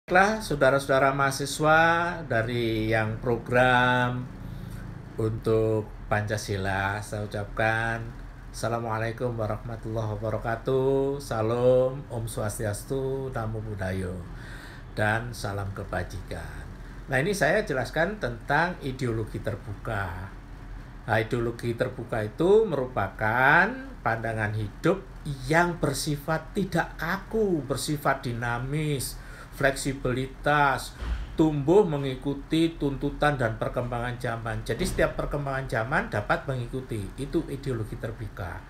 Baiklah, saudara-saudara mahasiswa dari yang program untuk Pancasila, saya ucapkan Assalamualaikum warahmatullahi wabarakatuh. Salam, Om Swastiastu, Namo Buddhaya, dan salam kebajikan. Nah, ini saya jelaskan tentang ideologi terbuka. Nah, ideologi terbuka itu merupakan pandangan hidup yang bersifat tidak kaku, bersifat dinamis, fleksibilitas, tumbuh mengikuti tuntutan dan perkembangan zaman. Jadi setiap perkembangan zaman dapat mengikuti. Itu ideologi terbuka.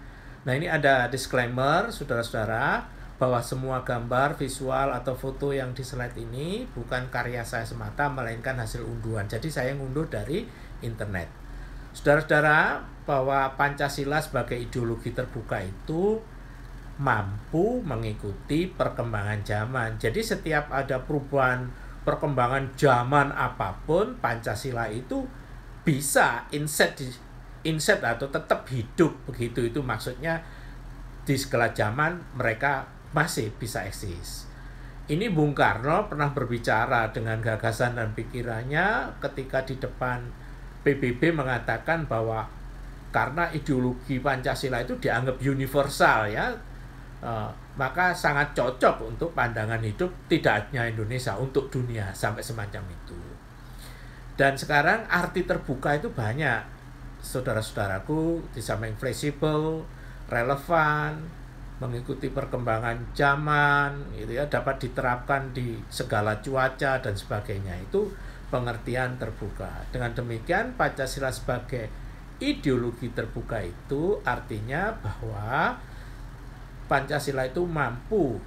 Nah, ini ada disclaimer, saudara-saudara, bahwa semua gambar, visual, atau foto yang di slide ini bukan karya saya semata, melainkan hasil unduhan. Jadi saya ngunduh dari internet. Saudara-saudara, bahwa Pancasila sebagai ideologi terbuka itu mampu mengikuti perkembangan zaman. Jadi setiap ada perubahan perkembangan zaman apapun, Pancasila itu bisa inset atau tetap hidup begitu. Itu maksudnya di segala zaman mereka masih bisa eksis. Ini Bung Karno pernah berbicara dengan gagasan dan pikirannya ketika di depan PBB mengatakan bahwa karena ideologi Pancasila itu dianggap universal ya, maka sangat cocok untuk pandangan hidup tidak hanya Indonesia, untuk dunia, sampai semacam itu. Dan sekarang arti terbuka itu banyak, saudara-saudaraku, di samping fleksibel, relevan, mengikuti perkembangan zaman, gitu ya, dapat diterapkan di segala cuaca dan sebagainya. Itu pengertian terbuka. Dengan demikian, Pancasila sebagai ideologi terbuka itu artinya bahwa Pancasila itu mampu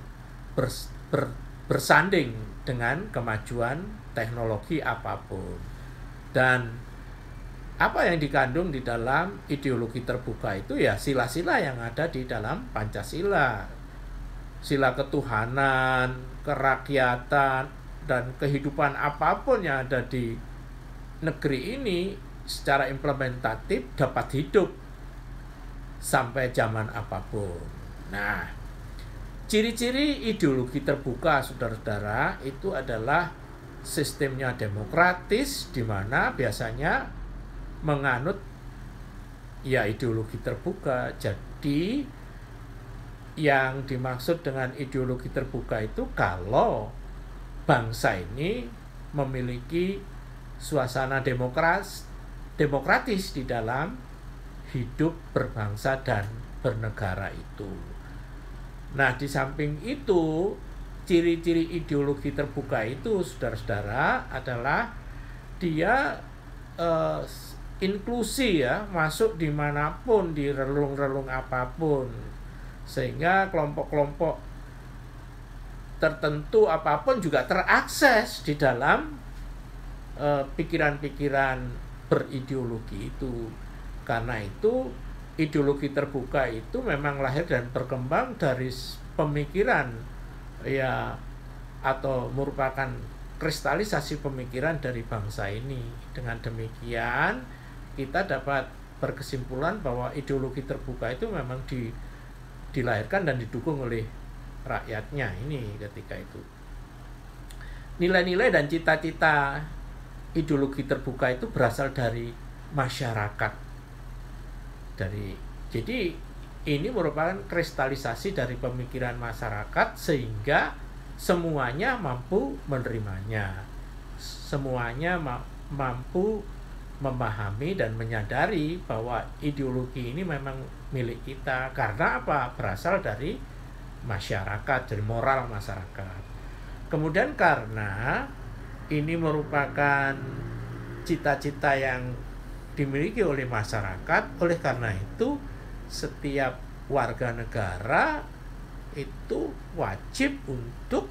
bersanding dengan kemajuan teknologi apapun. Dan apa yang dikandung di dalam ideologi terbuka itu ya sila-sila yang ada di dalam Pancasila. Sila ketuhanan, kerakyatan, dan kehidupan apapun yang ada di negeri ini secara implementatif dapat hidup sampai zaman apapun. Nah, ciri-ciri ideologi terbuka, saudara-saudara, itu adalah sistemnya demokratis, di mana biasanya menganut ya ideologi terbuka. Jadi yang dimaksud dengan ideologi terbuka itu kalau bangsa ini memiliki suasana demokratis di dalam hidup berbangsa dan bernegara itu. Nah, di samping itu, ciri-ciri ideologi terbuka itu, saudara-saudara, adalah dia inklusi ya, masuk dimanapun, di relung-relung apapun, sehingga kelompok-kelompok tertentu apapun juga terakses di dalam pikiran-pikiran berideologi itu. Karena itu ideologi terbuka itu memang lahir dan berkembang dari pemikiran ya, atau merupakan kristalisasi pemikiran dari bangsa ini. Dengan demikian kita dapat berkesimpulan bahwa ideologi terbuka itu memang dilahirkan dan didukung oleh rakyatnya ini ketika itu. Nilai-nilai dan cita-cita ideologi terbuka itu berasal dari masyarakat. Jadi ini merupakan kristalisasi dari pemikiran masyarakat sehingga semuanya mampu menerimanya. Semuanya mampu memahami dan menyadari bahwa ideologi ini memang milik kita. Karena apa? Berasal dari masyarakat, dari moral masyarakat. Kemudian karena ini merupakan cita-cita yang dimiliki oleh masyarakat, oleh karena itu setiap warga negara itu wajib untuk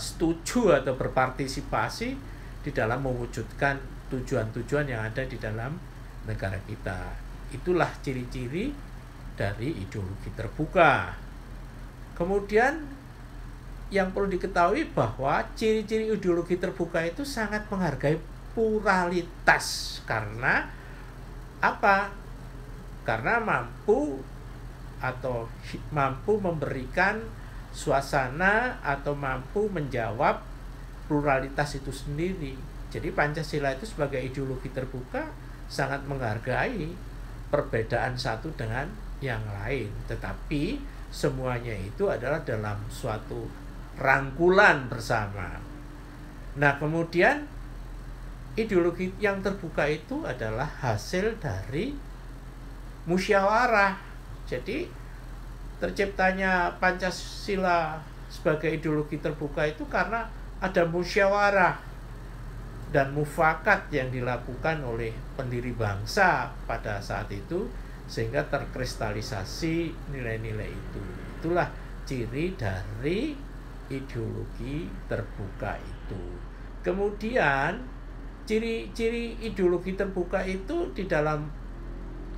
setuju atau berpartisipasi di dalam mewujudkan tujuan-tujuan yang ada di dalam negara kita. Itulah ciri-ciri dari ideologi terbuka. Kemudian yang perlu diketahui bahwa ciri-ciri ideologi terbuka itu sangat menghargai pluralitas. Karena apa? Karena mampu memberikan suasana atau mampu menjawab pluralitas itu sendiri. Jadi Pancasila itu sebagai ideologi terbuka sangat menghargai perbedaan satu dengan yang lain, tetapi semuanya itu adalah dalam suatu rangkulan bersama. Nah, kemudian ideologi yang terbuka itu adalah hasil dari musyawarah. Jadi terciptanya Pancasila sebagai ideologi terbuka itu karena ada musyawarah dan mufakat yang dilakukan oleh pendiri bangsa pada saat itu, sehingga terkristalisasi nilai-nilai itu. Itulah ciri dari ideologi terbuka itu. Kemudian ciri-ciri ideologi terbuka itu di dalam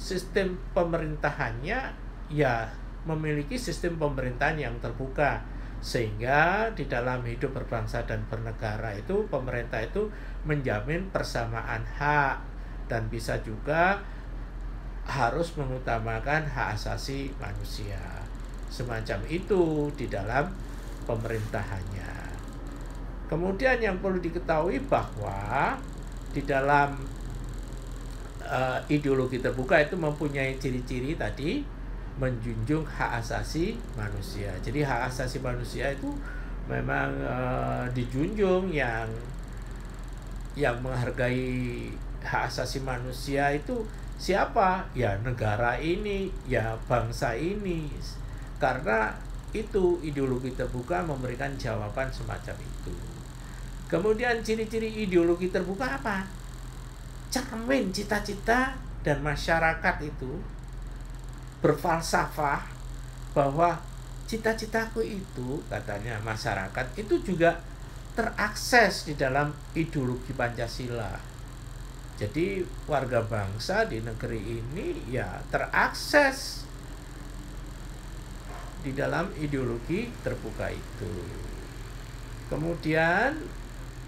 sistem pemerintahannya ya memiliki sistem pemerintahan yang terbuka, sehingga di dalam hidup berbangsa dan bernegara itu pemerintah itu menjamin persamaan hak dan bisa juga harus mengutamakan hak asasi manusia. Semacam itu di dalam pemerintahannya. Kemudian yang perlu diketahui bahwa di dalam ideologi terbuka itu mempunyai ciri-ciri tadi, menjunjung hak asasi manusia. Jadi hak asasi manusia itu memang dijunjung, yang menghargai hak asasi manusia itu siapa? Ya negara ini, ya bangsa ini. Karena itu ideologi terbuka memberikan jawaban semacam itu. Kemudian ciri-ciri ideologi terbuka apa? Cermin cita-cita dan masyarakat itu berfalsafah bahwa cita-citaku itu, katanya masyarakat, itu juga terakses di dalam ideologi Pancasila. Jadi warga bangsa di negeri ini ya terakses di dalam ideologi terbuka itu. Kemudian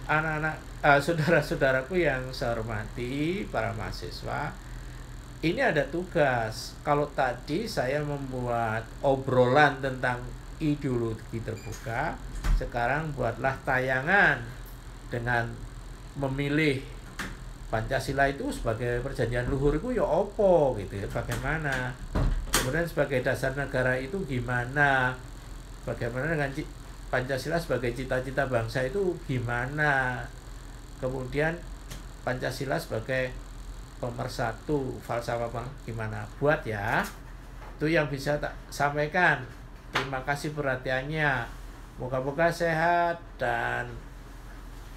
anak-anak, saudara-saudaraku yang saya hormati, para mahasiswa, ini ada tugas. Kalau tadi saya membuat obrolan tentang ideologi terbuka, sekarang buatlah tayangan dengan memilih Pancasila itu sebagai perjanjian luhur itu ya opo gitu ya, bagaimana. Kemudian sebagai dasar negara itu gimana? Bagaimana dengan Pancasila sebagai cita-cita bangsa itu gimana? Kemudian Pancasila sebagai pemersatu falsafah gimana? Buat ya. Itu yang bisa tak sampaikan. Terima kasih perhatiannya. Moga-moga sehat dan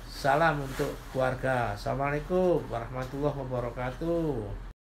salam untuk keluarga. Assalamualaikum warahmatullahi wabarakatuh.